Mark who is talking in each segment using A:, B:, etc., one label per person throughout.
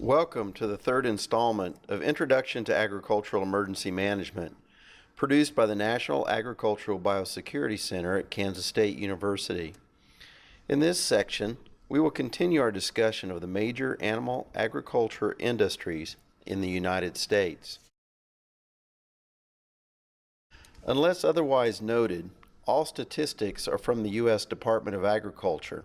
A: Welcome to the third installment of Introduction to Agricultural Emergency Management, produced by the National Agricultural Biosecurity Center at Kansas State University. In this section, we will continue our discussion of the major animal agriculture industries in the United States. Unless otherwise noted, all statistics are from the U.S. Department of Agriculture.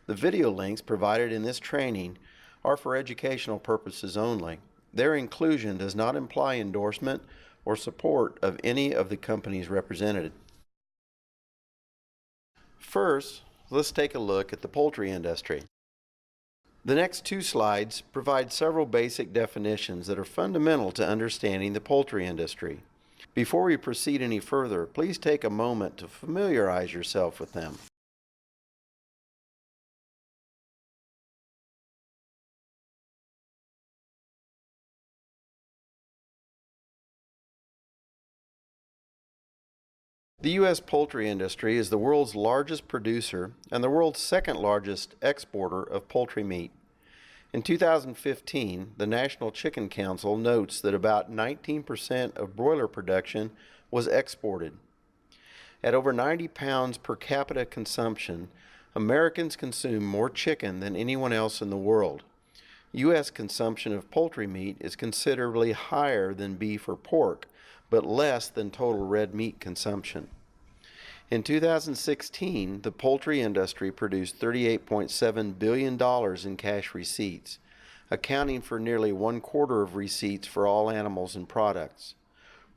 A: The video links provided in this training are for educational purposes only. Their inclusion does not imply endorsement or support of any of the companies represented. First, let's take a look at the poultry industry. The next two slides provide several basic definitions that are fundamental to understanding the poultry industry. Before we proceed any further, please take a moment to familiarize yourself with them. The U.S. poultry industry is the world's largest producer and the world's second largest exporter of poultry meat. In 2015, the National Chicken Council notes that about 19% of broiler production was exported. At over 90 pounds per capita consumption, Americans consume more chicken than anyone else in the world. U.S. consumption of poultry meat is considerably higher than beef or pork, but less than total red meat consumption. In 2016, the poultry industry produced $38.7 billion in cash receipts, accounting for nearly 1/4 of receipts for all animals and products.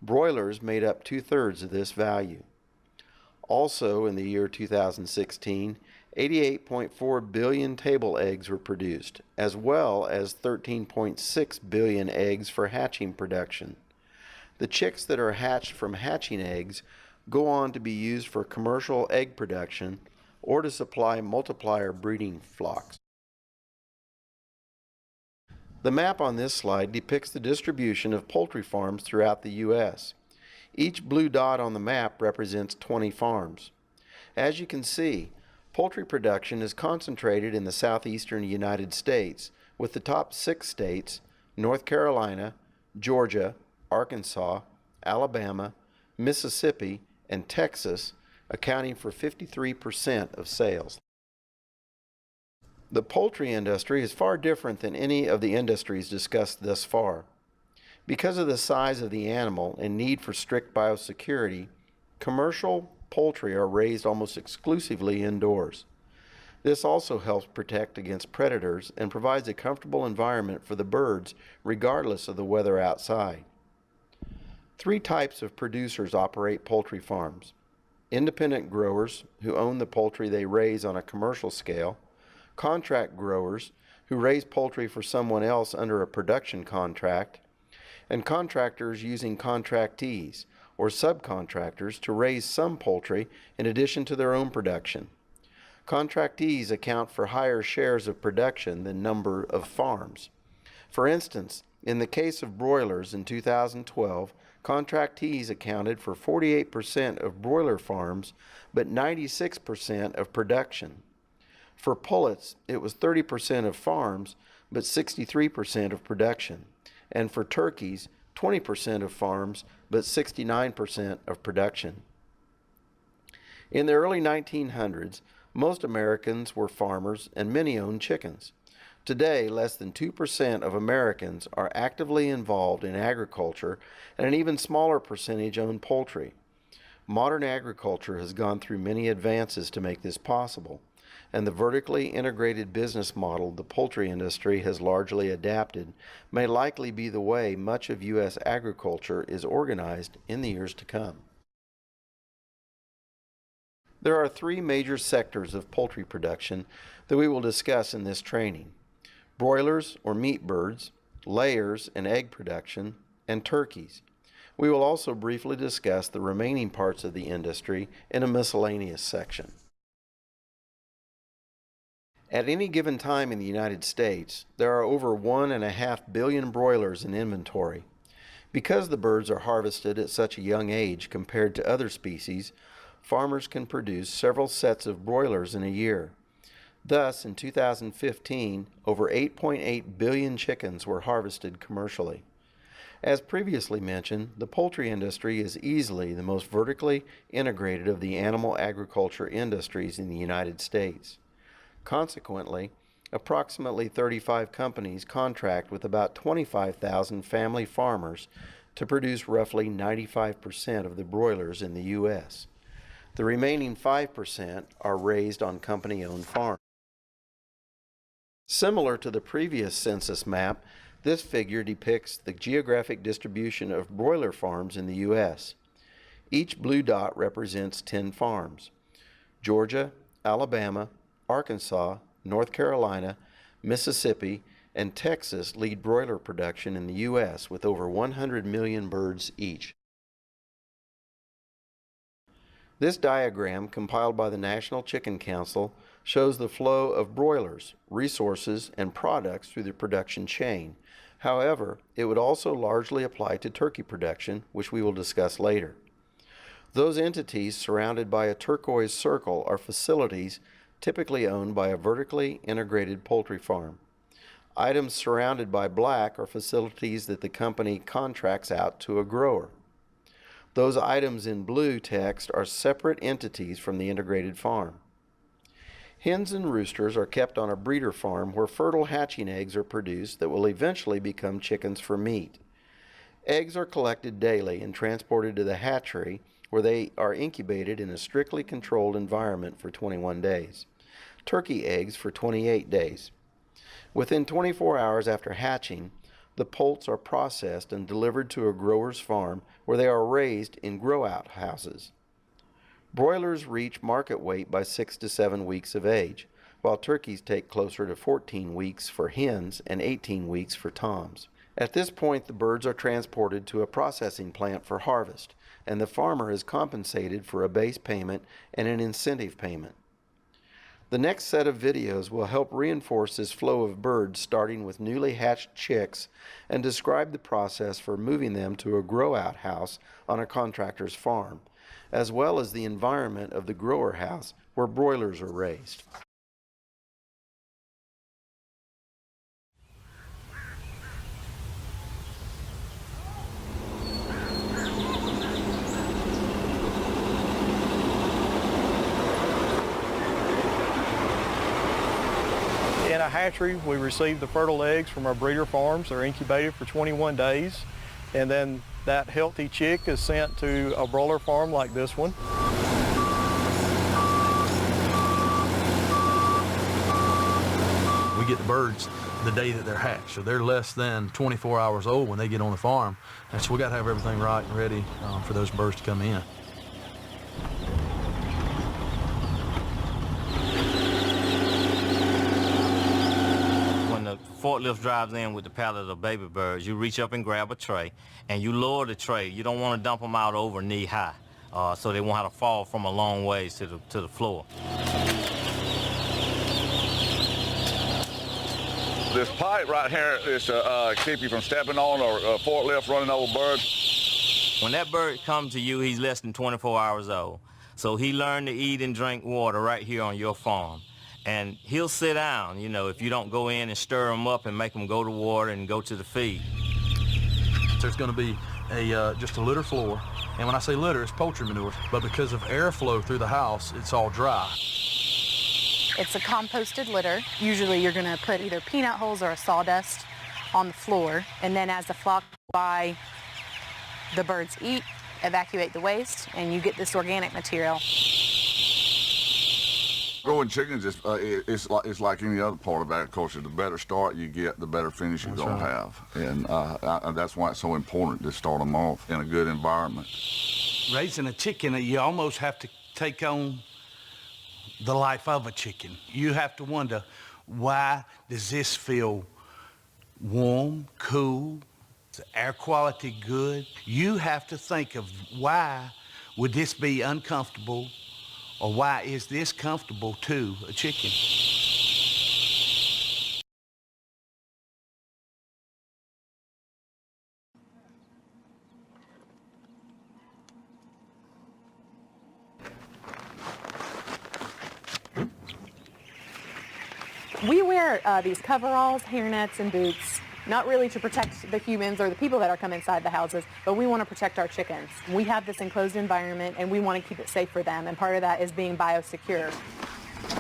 A: Broilers made up 2/3 of this value. Also, in the year 2016, 88.4 billion table eggs were produced, as well as 13.6 billion eggs for hatching production. The chicks that are hatched from hatching eggs go on to be used for commercial egg production or to supply multiplier breeding flocks. The map on this slide depicts the distribution of poultry farms throughout the U.S. Each blue dot on the map represents 20 farms. As you can see, poultry production is concentrated in the southeastern United States, with the top 6 states, North Carolina, Georgia, Arkansas, Alabama, Mississippi, and Texas, accounting for 53% of sales. The poultry industry is far different than any of the industries discussed thus far. Because of the size of the animal and need for strict biosecurity, commercial poultry are raised almost exclusively indoors. This also helps protect against predators and provides a comfortable environment for the birds regardless of the weather outside. 3 types of producers operate poultry farms: independent growers, who own the poultry they raise on a commercial scale; contract growers, who raise poultry for someone else under a production contract; and contractors using contractees, or subcontractors, to raise some poultry in addition to their own production. Contractees account for higher shares of production than number of farms. For instance, in the case of broilers in 2012, contractees accounted for 48% of broiler farms, but 96% of production. For pullets, it was 30% of farms, but 63% of production. And for turkeys, 20% of farms, but 69% of production. In the early 1900s, most Americans were farmers and many owned chickens. Today, less than 2% of Americans are actively involved in agriculture, and an even smaller percentage own poultry. Modern agriculture has gone through many advances to make this possible, and the vertically integrated business model the poultry industry has largely adapted may likely be the way much of U.S. agriculture is organized in the years to come. There are 3 major sectors of poultry production that we will discuss in this training: broilers or meat birds, layers and egg production, and turkeys. We will also briefly discuss the remaining parts of the industry in a miscellaneous section. At any given time in the United States, there are over 1.5 billion broilers in inventory. Because the birds are harvested at such a young age compared to other species, farmers can produce several sets of broilers in a year. Thus, in 2015, over 8.8 billion chickens were harvested commercially. As previously mentioned, the poultry industry is easily the most vertically integrated of the animal agriculture industries in the United States. Consequently, approximately 35 companies contract with about 25,000 family farmers to produce roughly 95% of the broilers in the U.S. The remaining 5% are raised on company-owned farms. Similar to the previous census map, this figure depicts the geographic distribution of broiler farms in the U.S. Each blue dot represents 10 farms. Georgia, Alabama, Arkansas, North Carolina, Mississippi, and Texas lead broiler production in the U.S. with over 100 million birds each. This diagram, compiled by the National Chicken Council, shows the flow of broilers, resources, and products through the production chain. However, it would also largely apply to turkey production, which we will discuss later. Those entities surrounded by a turquoise circle are facilities typically owned by a vertically integrated poultry farm. Items surrounded by black are facilities that the company contracts out to a grower. Those items in blue text are separate entities from the integrated farm. Hens and roosters are kept on a breeder farm where fertile hatching eggs are produced that will eventually become chickens for meat. Eggs are collected daily and transported to the hatchery where they are incubated in a strictly controlled environment for 21 days. Turkey eggs for 28 days. Within 24 hours after hatching, the poults are processed and delivered to a grower's farm where they are raised in grow-out houses. Broilers reach market weight by 6 to 7 weeks of age, while turkeys take closer to 14 weeks for hens and 18 weeks for toms. At this point, the birds are transported to a processing plant for harvest, and the farmer is compensated for a base payment and an incentive payment. The next set of videos will help reinforce this flow of birds starting with newly hatched chicks and describe the process for moving them to a grow-out house on a contractor's farm, as well as the environment of the grower house where broilers are raised.
B: In a hatchery, we receive the fertile eggs from our breeder farms. They're incubated for 21 days, and then that healthy chick is sent to a broiler farm like this one.
C: We get the birds the day that they're hatched, so they're less than 24 hours old when they get on the farm, and so we got to have everything right and ready for those birds to come in.
D: The forklift drives in with the pallet of baby birds, you reach up and grab a tray, and you lower the tray. You don't want to dump them out over knee high, so they won't have to fall from a long ways to the floor.
E: This pipe right here is to keep you from stepping on or forklift running over birds.
D: When that bird comes to you, he's less than 24 hours old. So he learned to eat and drink water right here on your farm. And he'll sit down, you know, if you don't go in and stir him up and make him go to water and go to the feed.
C: There's going to be just a litter floor, and when I say litter, it's poultry manure, but because of airflow through the house, it's all dry.
F: It's a composted litter. Usually you're going to put either peanut hulls or a sawdust on the floor, and then as the flock goes by, the birds eat, evacuate the waste, and you get this organic material.
E: Growing chickens is like any other part of agriculture. The better start you get, the better finish you're going to have. And that's why it's so important to start them off in a good environment.
G: Raising a chicken, you almost have to take on the life of a chicken. You have to wonder, why does this feel warm, cool, is the air quality good? You have to think of why would this be uncomfortable, or why is this comfortable to a chicken?
F: We wear these coveralls, hairnets, and boots, not really to protect the humans or the people that are coming inside the houses, but we want to protect our chickens. We have this enclosed environment and we want to keep it safe for them, and part of that is being biosecure.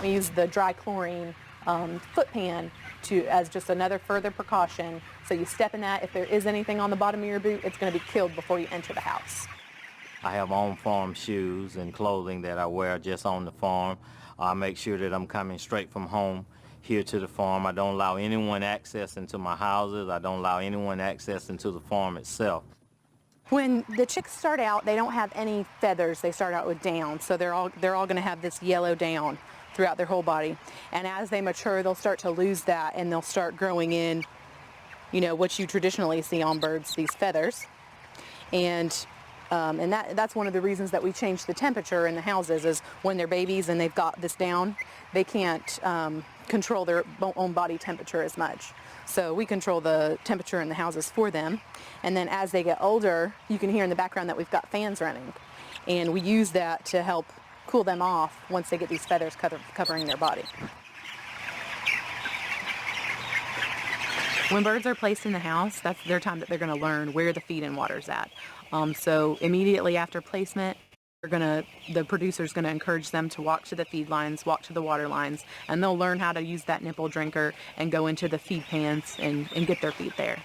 F: We use the dry chlorine foot pan as just another further precaution. So you step in that, if there is anything on the bottom of your boot, it's going to be killed before you enter the house.
D: I have on-farm shoes and clothing that I wear just on the farm. I make sure that I'm coming straight from home here to the farm. I don't allow anyone access into my houses. I don't allow anyone access into the farm itself.
F: When the chicks start out, they don't have any feathers. They start out with down, so they're all going to have this yellow down throughout their whole body. And as they mature, they'll start to lose that, and they'll start growing in, you know, what you traditionally see on birds, these feathers. And that's one of the reasons that we change the temperature in the houses, is when they're babies and they've got this down, they can't control their own body temperature as much. So we control the temperature in the houses for them. And then as they get older, you can hear in the background that we've got fans running. And we use that to help cool them off once they get these feathers covering their body. When birds are placed in the house, that's their time that they're going to learn where the feed and water's at. So immediately after placement, the producer's going to encourage them to walk to the feed lines, walk to the water lines, and they'll learn how to use that nipple drinker and go into the feed pans and get their feed there.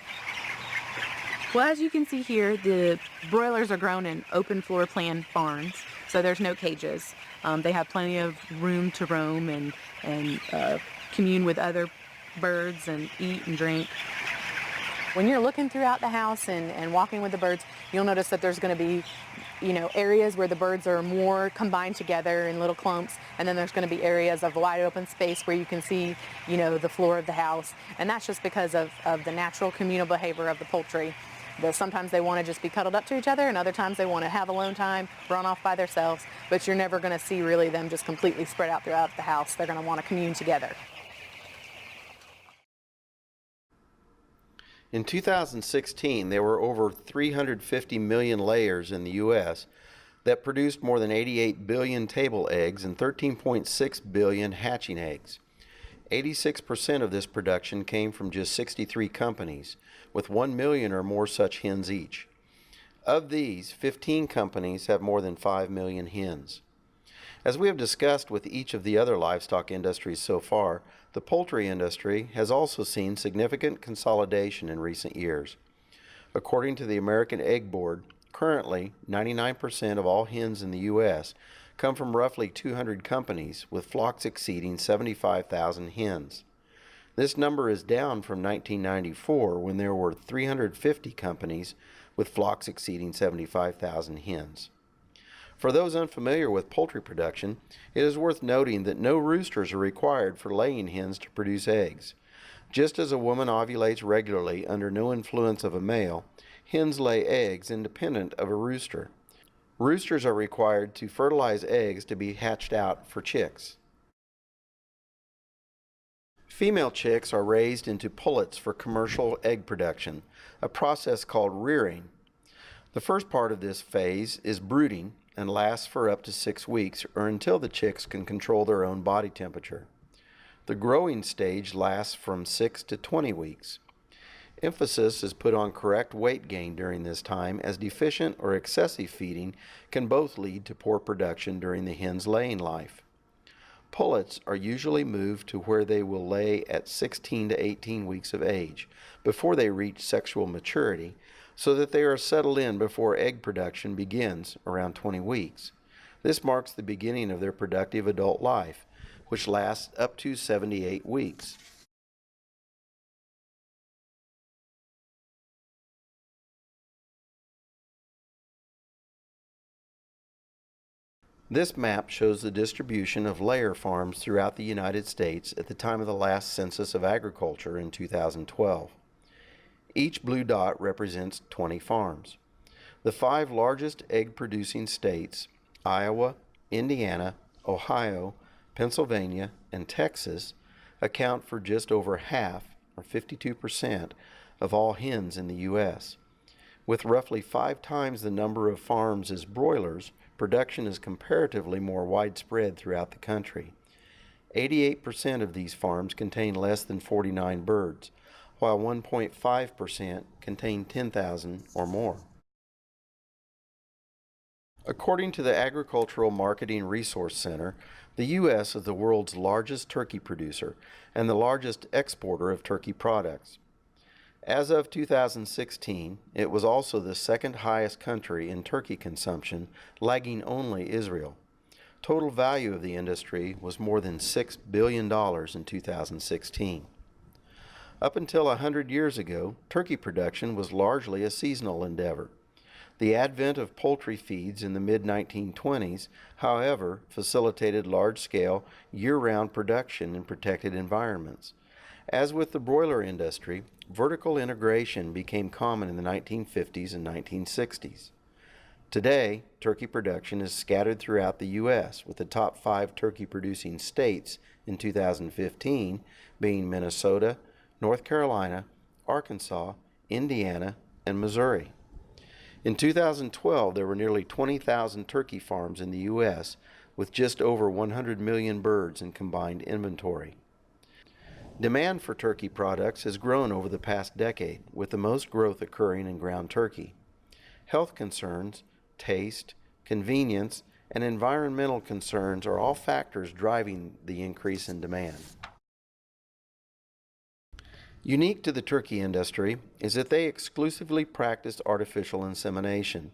F: Well, as you can see here, the broilers are grown in open floor plan barns, so there's no cages. They have plenty of room to roam and commune with other birds and eat and drink. When you're looking throughout the house and walking with the birds, you'll notice that there's going to be, you know, areas where the birds are more combined together in little clumps, and then there's going to be areas of wide open space where you can see, you know, the floor of the house. And that's just because of the natural communal behavior of the poultry. Sometimes they want to just be cuddled up to each other, and other times they want to have alone time, run off by themselves, but you're never going to see really them just completely spread out throughout the house. They're going to want to commune together.
A: In 2016, there were over 350 million layers in the U.S. that produced more than 88 billion table eggs and 13.6 billion hatching eggs. 86% of this production came from just 63 companies, with 1 million or more such hens each. Of these, 15 companies have more than 5 million hens. As we have discussed with each of the other livestock industries so far, the poultry industry has also seen significant consolidation in recent years. According to the American Egg Board, currently 99% of all hens in the U.S. come from roughly 200 companies with flocks exceeding 75,000 hens. This number is down from 1994, when there were 350 companies with flocks exceeding 75,000 hens. For those unfamiliar with poultry production, it is worth noting that no roosters are required for laying hens to produce eggs. Just as a woman ovulates regularly under no influence of a male, hens lay eggs independent of a rooster. Roosters are required to fertilize eggs to be hatched out for chicks. Female chicks are raised into pullets for commercial egg production, a process called rearing. The first part of this phase is brooding and lasts for up to 6 weeks, or until the chicks can control their own body temperature. The growing stage lasts from 6 to 20 weeks. Emphasis is put on correct weight gain during this time, as deficient or excessive feeding can both lead to poor production during the hen's laying life. Pullets are usually moved to where they will lay at 16 to 18 weeks of age, before they reach sexual maturity, so that they are settled in before egg production begins around 20 weeks. This marks the beginning of their productive adult life, which lasts up to 78 weeks. This map shows the distribution of layer farms throughout the United States at the time of the last Census of Agriculture in 2012. Each blue dot represents 20 farms. The 5 largest egg-producing states, Iowa, Indiana, Ohio, Pennsylvania, and Texas, account for just over half, or 52%, of all hens in the U.S. With roughly 5 times the number of farms as broilers, production is comparatively more widespread throughout the country. 88% of these farms contain less than 49 birds, while 1.5% contain 10,000 or more. According to the Agricultural Marketing Resource Center, the U.S. is the world's largest turkey producer and the largest exporter of turkey products. As of 2016, it was also the second highest country in turkey consumption, lagging only Israel. Total value of the industry was more than $6 billion in 2016. Up until 100 years ago, turkey production was largely a seasonal endeavor. The advent of poultry feeds in the mid-1920s, however, facilitated large-scale, year-round production in protected environments. As with the broiler industry, vertical integration became common in the 1950s and 1960s. Today, turkey production is scattered throughout the U.S., with the top 5 turkey-producing states in 2015 being Minnesota, North Carolina, Arkansas, Indiana, and Missouri. In 2012, there were nearly 20,000 turkey farms in the U.S., with just over 100 million birds in combined inventory. Demand for turkey products has grown over the past decade, with the most growth occurring in ground turkey. Health concerns, taste, convenience, and environmental concerns are all factors driving the increase in demand. Unique to the turkey industry is that they exclusively practice artificial insemination.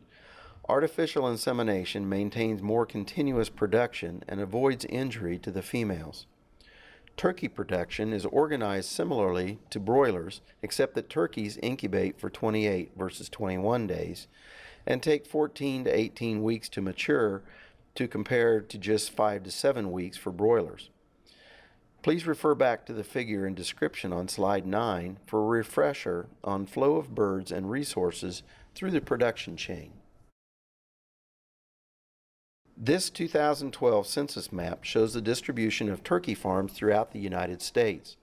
A: Artificial insemination maintains more continuous production and avoids injury to the females. Turkey production is organized similarly to broilers, except that turkeys incubate for 28 versus 21 days and take 14 to 18 weeks to mature, to compare to just 5 to 7 weeks for broilers. Please refer back to the figure and description on slide 9 for a refresher on flow of birds and resources through the production chain. This 2012 census map shows the distribution of turkey farms throughout the United States.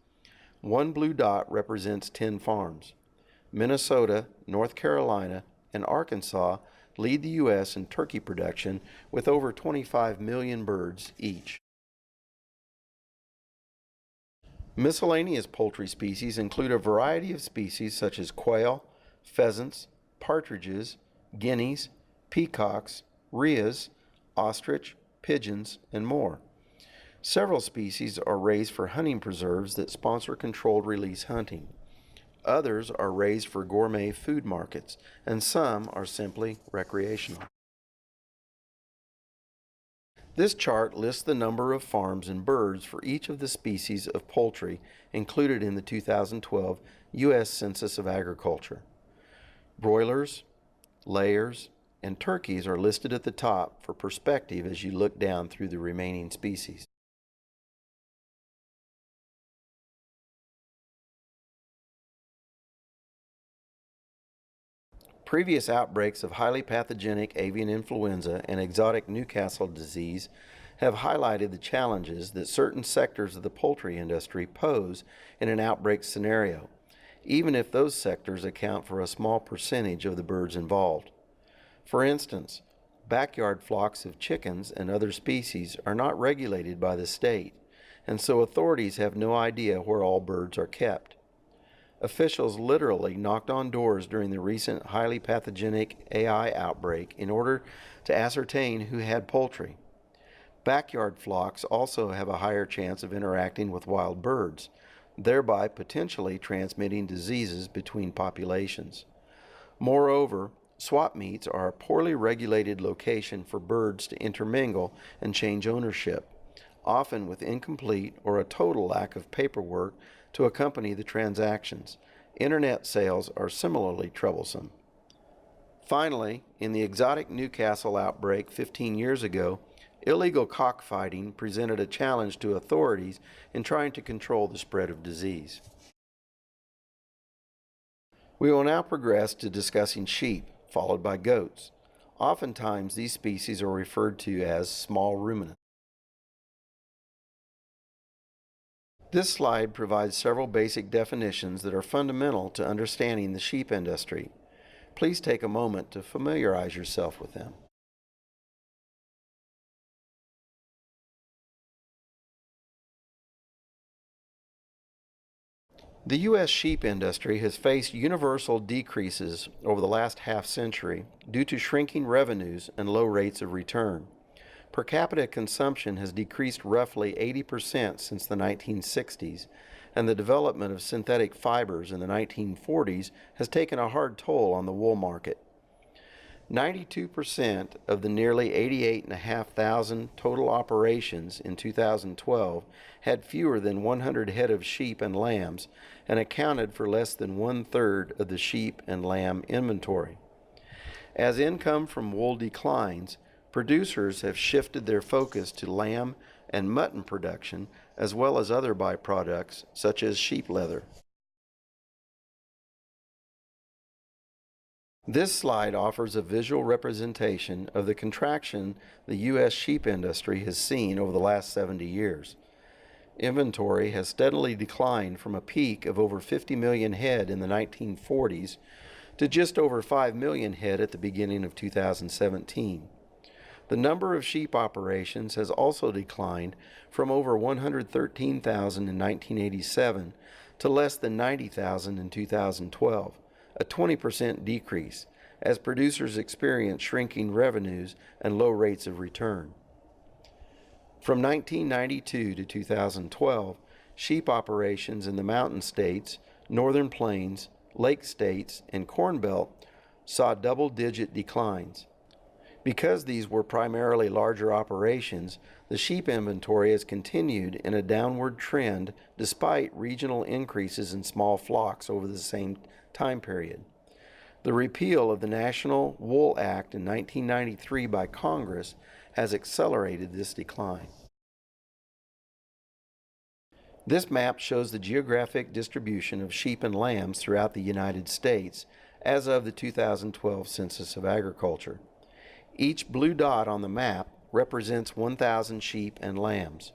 A: One blue dot represents 10 farms. Minnesota, North Carolina, and Arkansas lead the U.S. in turkey production with over 25 million birds each. Miscellaneous poultry species include a variety of species such as quail, pheasants, partridges, guineas, peacocks, rheas, ostrich, pigeons, and more. Several species are raised for hunting preserves that sponsor controlled release hunting. Others are raised for gourmet food markets, and some are simply recreational. This chart lists the number of farms and birds for each of the species of poultry included in the 2012 U.S. Census of Agriculture. Broilers, layers, and turkeys are listed at the top for perspective as you look down through the remaining species. Previous outbreaks of highly pathogenic avian influenza and exotic Newcastle disease have highlighted the challenges that certain sectors of the poultry industry pose in an outbreak scenario, even if those sectors account for a small percentage of the birds involved. For instance, backyard flocks of chickens and other species are not regulated by the state, and so authorities have no idea where all birds are kept. Officials literally knocked on doors during the recent highly pathogenic AI outbreak in order to ascertain who had poultry. Backyard flocks also have a higher chance of interacting with wild birds, thereby potentially transmitting diseases between populations. Moreover, swap meets are a poorly regulated location for birds to intermingle and change ownership, often with incomplete or a total lack of paperwork to accompany the transactions. Internet sales are similarly troublesome. Finally, in the exotic Newcastle outbreak 15 years ago, illegal cockfighting presented a challenge to authorities in trying to control the spread of disease. We will now progress to discussing sheep, followed by goats. Oftentimes, these species are referred to as small ruminants. This slide provides several basic definitions that are fundamental to understanding the sheep industry. Please take a moment to familiarize yourself with them. The U.S. sheep industry has faced universal decreases over the last half century due to shrinking revenues and low rates of return. Per capita consumption has decreased roughly 80% since the 1960s, and the development of synthetic fibers in the 1940s has taken a hard toll on the wool market. 92% of the nearly 88,500 total operations in 2012 had fewer than 100 head of sheep and lambs and accounted for less than 1/3 of the sheep and lamb inventory. As income from wool declines, producers have shifted their focus to lamb and mutton production as well as other byproducts such as sheep leather. This slide offers a visual representation of the contraction the U.S. sheep industry has seen over the last 70 years. Inventory has steadily declined from a peak of over 50 million head in the 1940s to just over 5 million head at the beginning of 2017. The number of sheep operations has also declined from over 113,000 in 1987 to less than 90,000 in 2012. A 20% decrease, as producers experience shrinking revenues and low rates of return. From 1992 to 2012, sheep operations in the mountain states, northern plains, lake states, and Corn Belt saw double-digit declines. Because these were primarily larger operations, the sheep inventory has continued in a downward trend despite regional increases in small flocks over the same time period. The repeal of the National Wool Act in 1993 by Congress has accelerated this decline. This map shows the geographic distribution of sheep and lambs throughout the United States as of the 2012 Census of Agriculture. Each blue dot on the map represents 1,000 sheep and lambs.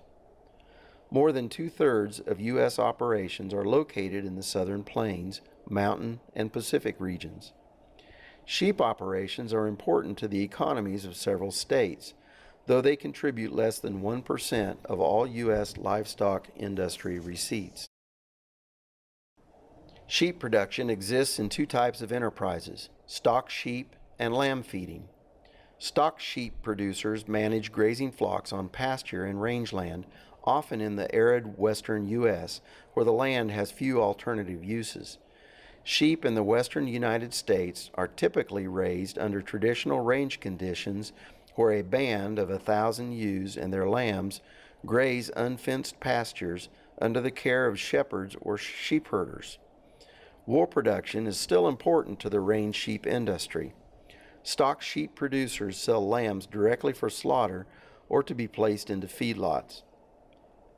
A: More than 2/3 of U.S. operations are located in the Southern Plains, Mountain, and Pacific regions. Sheep operations are important to the economies of several states, though they contribute less than 1% of all U.S. livestock industry receipts. Sheep production exists in two types of enterprises: stock sheep and lamb feeding. Stock sheep producers manage grazing flocks on pasture and rangeland, often in the arid western U.S., where the land has few alternative uses. Sheep in the western United States are typically raised under traditional range conditions where a band of 1,000 ewes and their lambs graze unfenced pastures under the care of shepherds or sheep herders. Wool production is still important to the range sheep industry. Stock sheep producers sell lambs directly for slaughter or to be placed into feedlots.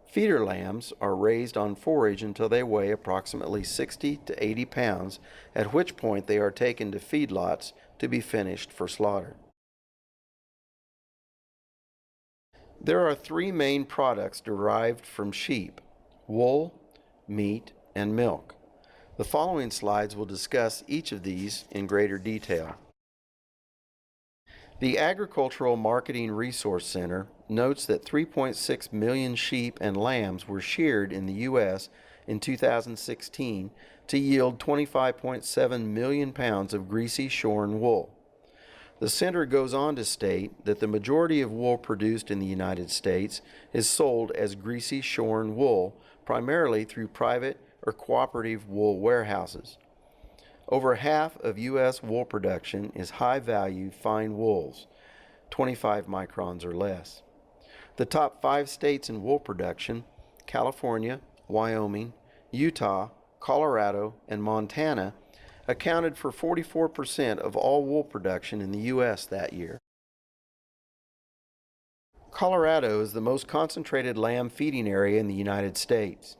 A: Feeder lambs are raised on forage until they weigh approximately 60 to 80 pounds, at which point they are taken to feedlots to be finished for slaughter. There are three main products derived from sheep: wool, meat, and milk. The following slides will discuss each of these in greater detail. The Agricultural Marketing Resource Center notes that 3.6 million sheep and lambs were sheared in the U.S. in 2016 to yield 25.7 million pounds of greasy shorn wool. The center goes on to state that the majority of wool produced in the United States is sold as greasy shorn wool, primarily through private or cooperative wool warehouses. Over half of U.S. wool production is high-value fine wools, 25 microns or less. The top 5 states in wool production, California, Wyoming, Utah, Colorado, and Montana, accounted for 44% of all wool production in the U.S. that year. Colorado is the most concentrated lamb feeding area in the United States.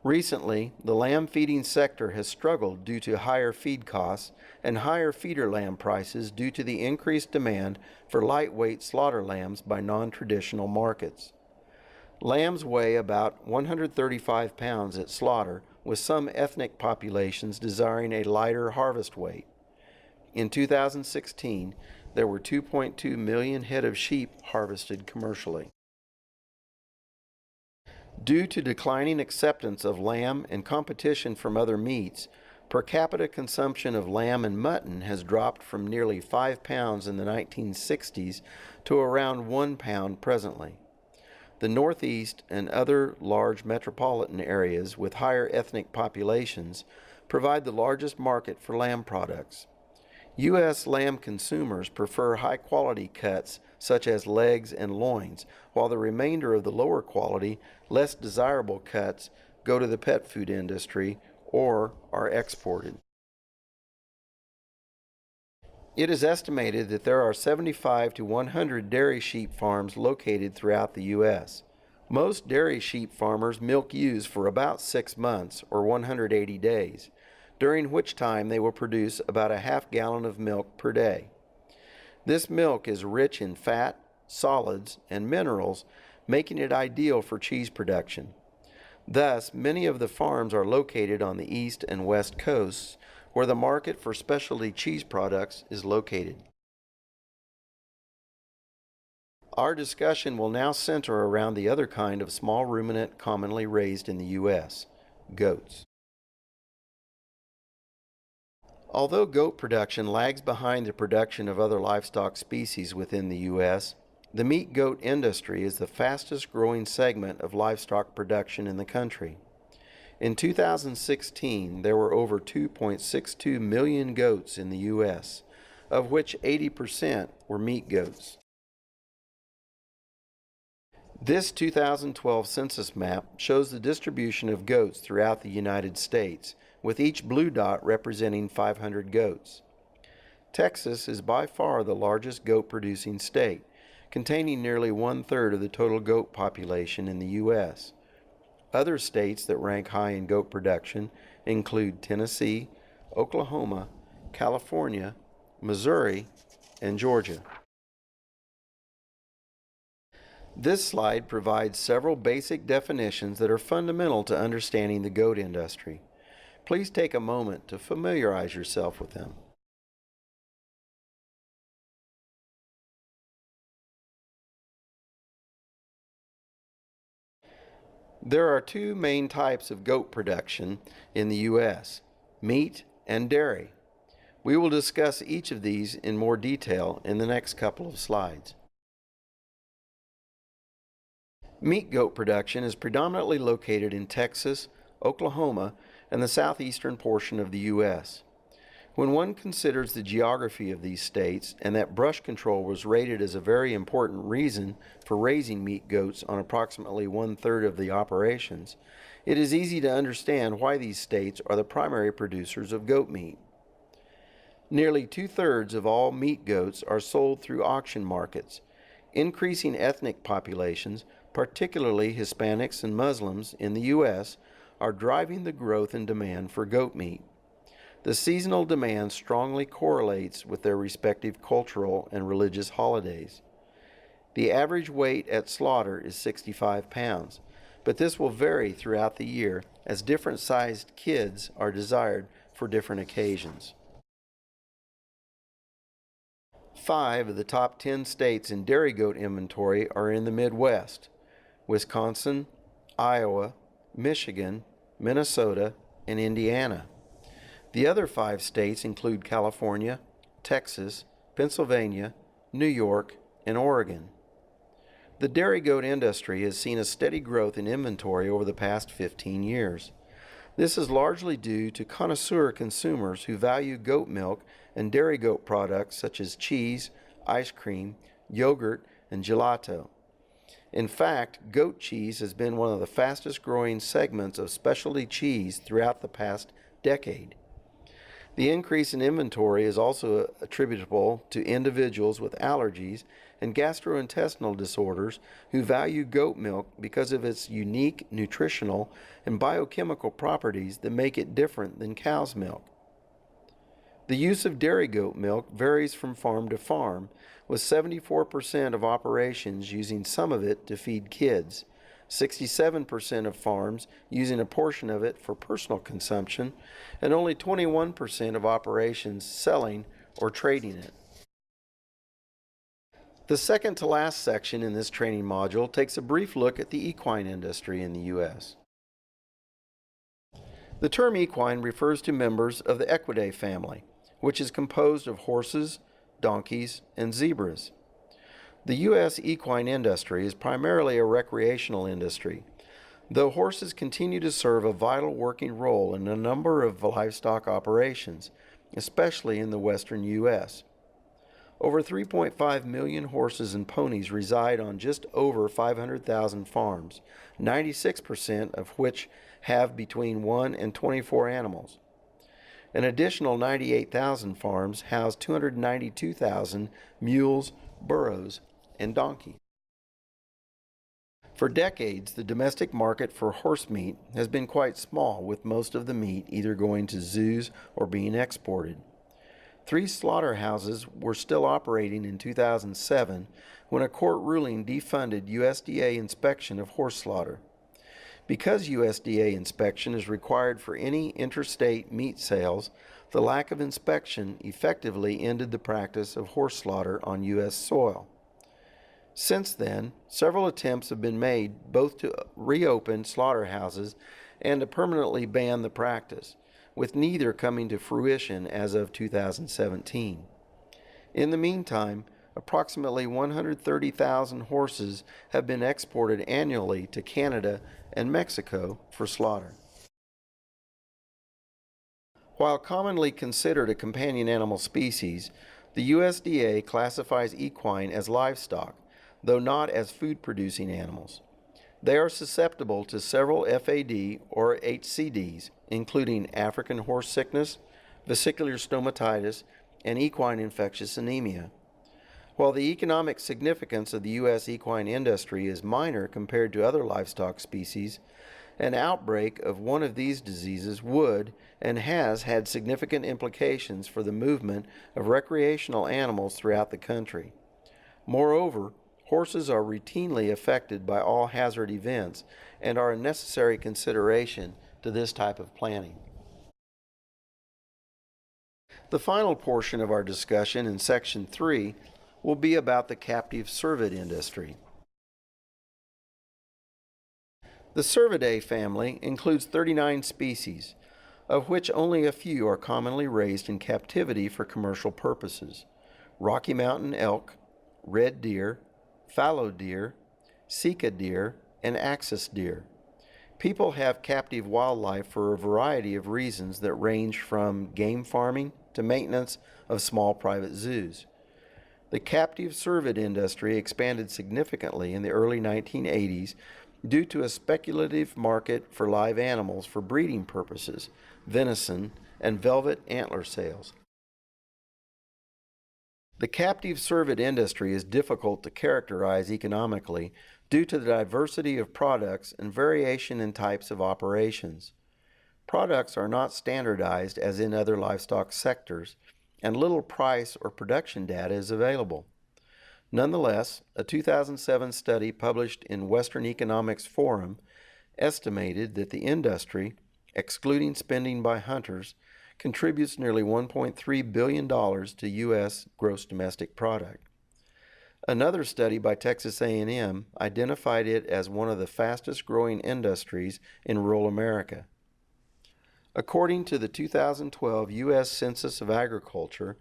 A: Recently, the lamb feeding sector has struggled due to higher feed costs and higher feeder lamb prices due to the increased demand for lightweight slaughter lambs by non-traditional markets. Lambs weigh about 135 pounds at slaughter, with some ethnic populations desiring a lighter harvest weight. In 2016, there were 2.2 million head of sheep harvested commercially. Due to declining acceptance of lamb and competition from other meats, per capita consumption of lamb and mutton has dropped from nearly 5 pounds in the 1960s to around 1 pound presently. The Northeast and other large metropolitan areas with higher ethnic populations provide the largest market for lamb products. U.S. lamb consumers prefer high-quality cuts such as legs and loins, while the remainder of the lower quality, less desirable cuts go to the pet food industry or are exported. It is estimated that there are 75 to 100 dairy sheep farms located throughout the U.S. Most dairy sheep farmers milk ewes for about 6 months or 180 days, during which time they will produce about a half gallon of milk per day. This milk is rich in fat, solids, and minerals, making it ideal for cheese production. Thus, many of the farms are located on the east and west coasts, where the market for specialty cheese products is located. Our discussion will now center around the other kind of small ruminant commonly raised in the U.S., goats. Although goat production lags behind the production of other livestock species within the U.S., the meat goat industry is the fastest growing segment of livestock production in the country. In 2016, there were over 2.62 million goats in the U.S., of which 80% were meat goats. This 2012 census map shows the distribution of goats throughout the United States, with each blue dot representing 500 goats. Texas is by far the largest goat-producing state, containing nearly 1/3 of the total goat population in the U.S. Other states that rank high in goat production include Tennessee, Oklahoma, California, Missouri, and Georgia. This slide provides several basic definitions that are fundamental to understanding the goat industry. Please take a moment to familiarize yourself with them. There are two main types of goat production in the U.S., meat and dairy. We will discuss each of these in more detail in the next couple of slides. Meat goat production is predominantly located in Texas, Oklahoma, and the southeastern portion of the U.S. When one considers the geography of these states and that brush control was rated as a very important reason for raising meat goats on approximately 1/3 of the operations, it is easy to understand why these states are the primary producers of goat meat. Nearly 2/3 of all meat goats are sold through auction markets. Increasing ethnic populations, particularly Hispanics and Muslims in the U.S., are driving the growth in demand for goat meat. The seasonal demand strongly correlates with their respective cultural and religious holidays. The average weight at slaughter is 65 pounds, but this will vary throughout the year as different sized kids are desired for different occasions. 5 of the top 10 states in dairy goat inventory are in the Midwest: Wisconsin, Iowa, Michigan, Minnesota, and Indiana. The other 5 states include California, Texas, Pennsylvania, New York, and Oregon. The dairy goat industry has seen a steady growth in inventory over the past 15 years. This is largely due to connoisseur consumers who value goat milk and dairy goat products such as cheese, ice cream, yogurt, and gelato. In fact, goat cheese has been one of the fastest growing segments of specialty cheese throughout the past decade. The increase in inventory is also attributable to individuals with allergies and gastrointestinal disorders who value goat milk because of its unique nutritional and biochemical properties that make it different than cow's milk. The use of dairy goat milk varies from farm to farm, with 74% of operations using some of it to feed kids, 67% of farms using a portion of it for personal consumption, and only 21% of operations selling or trading it. The second to last section in this training module takes a brief look at the equine industry in the U.S. The term equine refers to members of the Equidae family, which is composed of horses, donkeys, and zebras. The U.S. equine industry is primarily a recreational industry, though horses continue to serve a vital working role in a number of livestock operations, especially in the western U.S. Over 3.5 million horses and ponies reside on just over 500,000 farms, 96% of which have between 1 and 24 animals. An additional 98,000 farms house 292,000 mules, burros, and donkeys. For decades, the domestic market for horse meat has been quite small, with most of the meat either going to zoos or being exported. 3 slaughterhouses were still operating in 2007 when a court ruling defunded USDA inspection of horse slaughter. Because USDA inspection is required for any interstate meat sales, the lack of inspection effectively ended the practice of horse slaughter on U.S. soil. Since then, several attempts have been made both to reopen slaughterhouses and to permanently ban the practice, with neither coming to fruition as of 2017. In the meantime, approximately 130,000 horses have been exported annually to Canada and Mexico for slaughter. While commonly considered a companion animal species, the USDA classifies equine as livestock, though not as food-producing animals. They are susceptible to several FAD or HCDs, including African horse sickness, vesicular stomatitis, and equine infectious anemia. While the economic significance of the U.S. equine industry is minor compared to other livestock species, an outbreak of one of these diseases would and has had significant implications for the movement of recreational animals throughout the country. Moreover, horses are routinely affected by all hazard events and are a necessary consideration to this type of planning. The final portion of our discussion in Section 3 will be about the captive cervid industry. The Cervidae family includes 39 species, of which only a few are commonly raised in captivity for commercial purposes: Rocky Mountain elk, red deer, fallow deer, sika deer, and axis deer. People have captive wildlife for a variety of reasons that range from game farming to maintenance of small private zoos. The captive cervid industry expanded significantly in the early 1980s due to a speculative market for live animals for breeding purposes, venison, and velvet antler sales. The captive cervid industry is difficult to characterize economically due to the diversity of products and variation in types of operations. Products are not standardized as in other livestock sectors, and little price or production data is available. Nonetheless, a 2007 study published in Western Economics Forum estimated that the industry, excluding spending by hunters, contributes nearly $1.3 billion to U.S. gross domestic product. Another study by Texas A&M identified it as one of the fastest growing industries in rural America. According to the 2012 U.S. Census of Agriculture,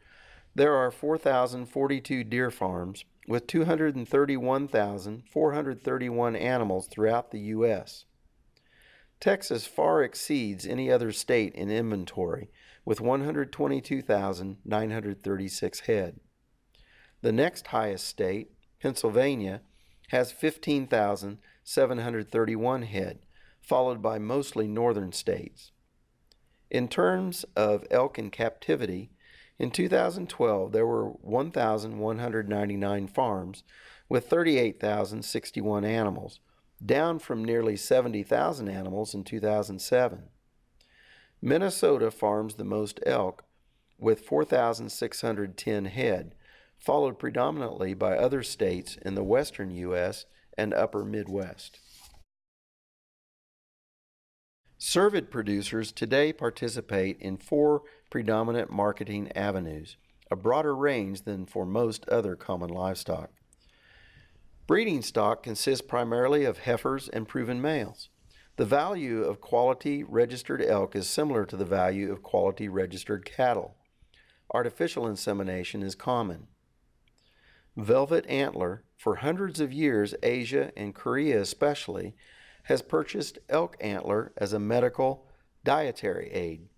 A: there are 4,042 deer farms with 231,431 animals throughout the U.S. Texas far exceeds any other state in inventory, with 122,936 head. The next highest state, Pennsylvania, has 15,731 head, followed by mostly northern states. In terms of elk in captivity, in 2012 there were 1,199 farms with 38,061 animals, down from nearly 70,000 animals in 2007. Minnesota farms the most elk with 4,610 head, followed predominantly by other states in the western U.S. and upper Midwest. Cervid producers today participate in 4 predominant marketing avenues, a broader range than for most other common livestock. Breeding stock consists primarily of heifers and proven males. The value of quality registered elk is similar to the value of quality registered cattle. Artificial insemination is common. Velvet Antler, for hundreds of years, Asia and Korea especially, has purchased elk antler as a medical dietary aid.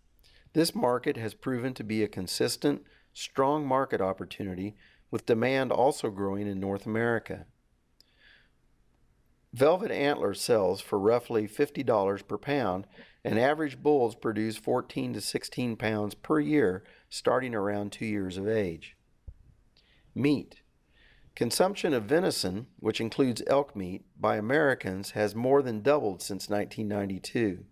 A: This market has proven to be a consistent, strong market opportunity, with demand also growing in North America. Velvet Antler sells for roughly $50 per pound, and average bulls produce 14 to 16 pounds per year starting around 2 years of age. Meat. Consumption of venison, which includes elk meat, by Americans has more than doubled since 1992.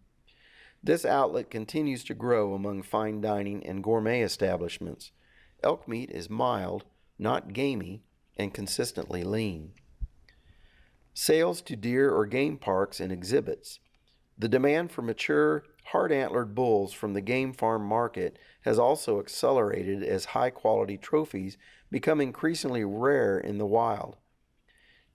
A: This outlet continues to grow among fine dining and gourmet establishments. Elk meat is mild, not gamey, and consistently lean. Sales to deer or game parks and exhibits. The demand for mature, hard-antlered bulls from the game farm market has also accelerated as high-quality trophies become increasingly rare in the wild.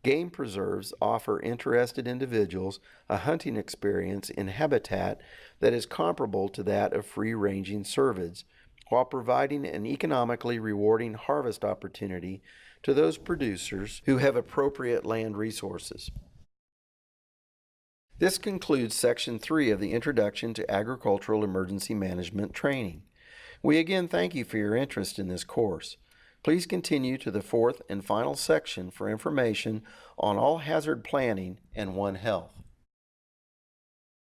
A: Game preserves offer interested individuals a hunting experience in habitat that is comparable to that of free-ranging cervids, while providing an economically rewarding harvest opportunity to those producers who have appropriate land resources. This concludes Section 3 of the Introduction to Agricultural Emergency Management Training. We again thank you for your interest in this course. Please continue to the fourth and final section for information on all hazard planning and One Health.